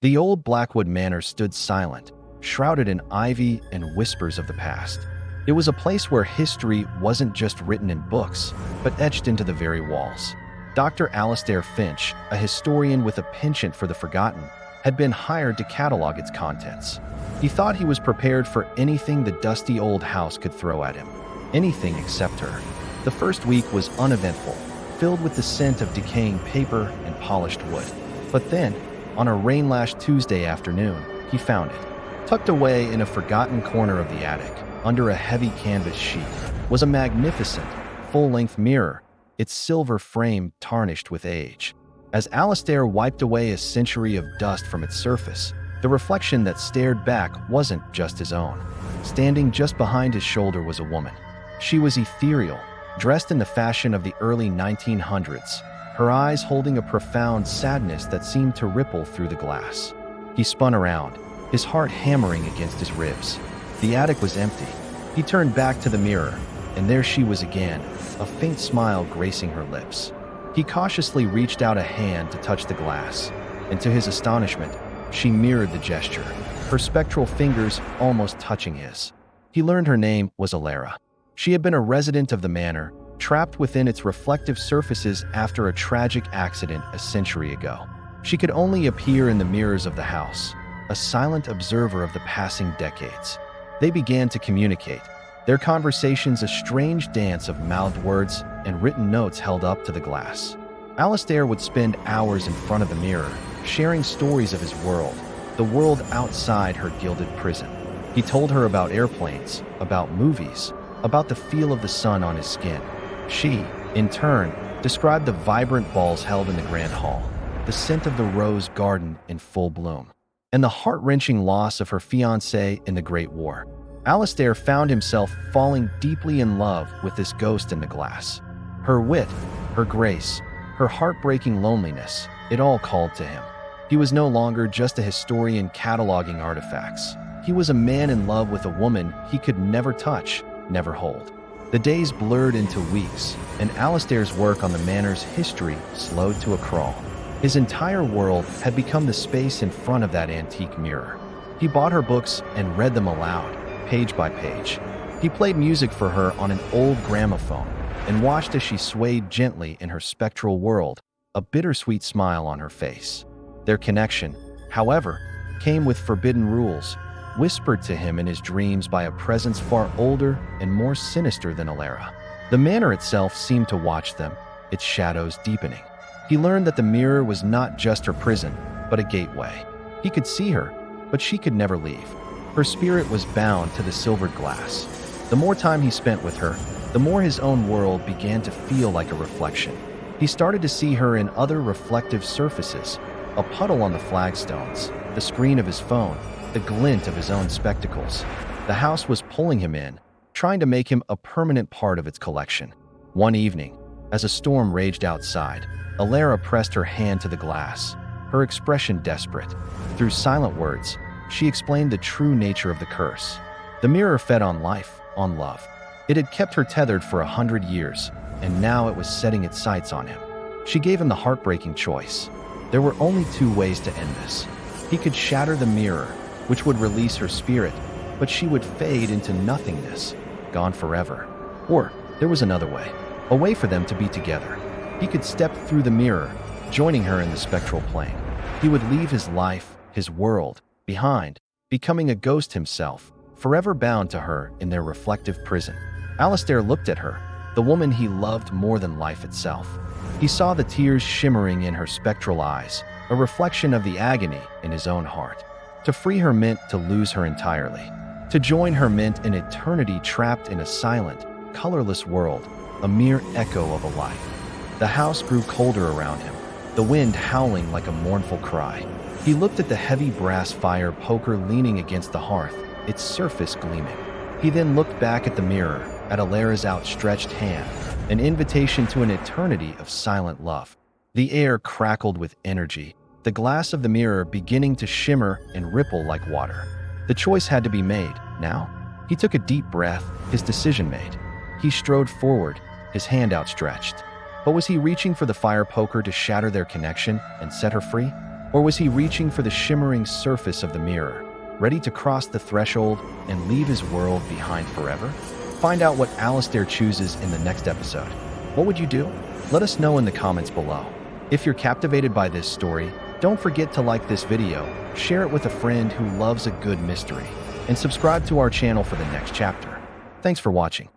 The old Blackwood Manor stood silent, shrouded in ivy and whispers of the past. It was a place where history wasn't just written in books, but etched into the very walls. Dr. Alastair Finch, a historian with a penchant for the forgotten, had been hired to catalog its contents. He thought he was prepared for anything the dusty old house could throw at him. Anything except her. The first week was uneventful, filled with the scent of decaying paper and polished wood. But then, on a rain-lashed Tuesday afternoon, he found it. Tucked away in a forgotten corner of the attic, under a heavy canvas sheet, was a magnificent, full-length mirror, its silver frame tarnished with age. As Alastair wiped away a century of dust from its surface, the reflection that stared back wasn't just his own. Standing just behind his shoulder was a woman. She was ethereal, dressed in the fashion of the early 1900s, her eyes holding a profound sadness that seemed to ripple through the glass. He spun around, his heart hammering against his ribs. The attic was empty. He turned back to the mirror, and there she was again, a faint smile gracing her lips. He cautiously reached out a hand to touch the glass, and to his astonishment, she mirrored the gesture, her spectral fingers almost touching his. He learned her name was Alara. She had been a resident of the manor, trapped within its reflective surfaces after a tragic accident a century ago. She could only appear in the mirrors of the house, a silent observer of the passing decades. They began to communicate, their conversations a strange dance of mouthed words and written notes held up to the glass. Alastair would spend hours in front of the mirror, sharing stories of his world, the world outside her gilded prison. He told her about airplanes, about movies, about the feel of the sun on his skin. She, in turn, described the vibrant balls held in the grand hall, the scent of the rose garden in full bloom, and the heart-wrenching loss of her fiancé in the Great War. Alastair found himself falling deeply in love with this ghost in the glass. Her wit, her grace, her heartbreaking loneliness, it all called to him. He was no longer just a historian cataloging artifacts. He was a man in love with a woman he could never touch, never hold. The days blurred into weeks, and Alastair's work on the manor's history slowed to a crawl. His entire world had become the space in front of that antique mirror. He bought her books and read them aloud, page by page. He played music for her on an old gramophone and watched as she swayed gently in her spectral world, a bittersweet smile on her face. Their connection, however, came with forbidden rules, whispered to him in his dreams by a presence far older and more sinister than Alara. The manor itself seemed to watch them, its shadows deepening. He learned that the mirror was not just her prison, but a gateway. He could see her, but she could never leave. Her spirit was bound to the silvered glass. The more time he spent with her, the more his own world began to feel like a reflection. He started to see her in other reflective surfaces, a puddle on the flagstones, the screen of his phone, the glint of his own spectacles. The house was pulling him in, trying to make him a permanent part of its collection. One evening, as a storm raged outside, Alara pressed her hand to the glass, her expression desperate. Through silent words, she explained the true nature of the curse. The mirror fed on life, on love. It had kept her tethered for 100 years, and now it was setting its sights on him. She gave him the heartbreaking choice. There were only two ways to end this. He could shatter the mirror, which would release her spirit, but she would fade into nothingness, gone forever. Or there was another way, a way for them to be together. He could step through the mirror, joining her in the spectral plane. He would leave his life, his world, behind, becoming a ghost himself, forever bound to her in their reflective prison. Alastair looked at her, the woman he loved more than life itself. He saw the tears shimmering in her spectral eyes, a reflection of the agony in his own heart. To free her meant to lose her entirely. To join her meant an eternity trapped in a silent, colorless world, a mere echo of a life. The house grew colder around him, the wind howling like a mournful cry. He looked at the heavy brass fire poker leaning against the hearth, its surface gleaming. He then looked back at the mirror, at Alara's outstretched hand, an invitation to an eternity of silent love. The air crackled with energy, the glass of the mirror beginning to shimmer and ripple like water. The choice had to be made, now. He took a deep breath, his decision made. He strode forward, his hand outstretched. But was he reaching for the fire poker to shatter their connection and set her free? Or was he reaching for the shimmering surface of the mirror, ready to cross the threshold and leave his world behind forever? Find out what Alistair chooses in the next episode. What would you do? Let us know in the comments below. If you're captivated by this story, don't forget to like this video, share it with a friend who loves a good mystery, and subscribe to our channel for the next chapter. Thanks for watching.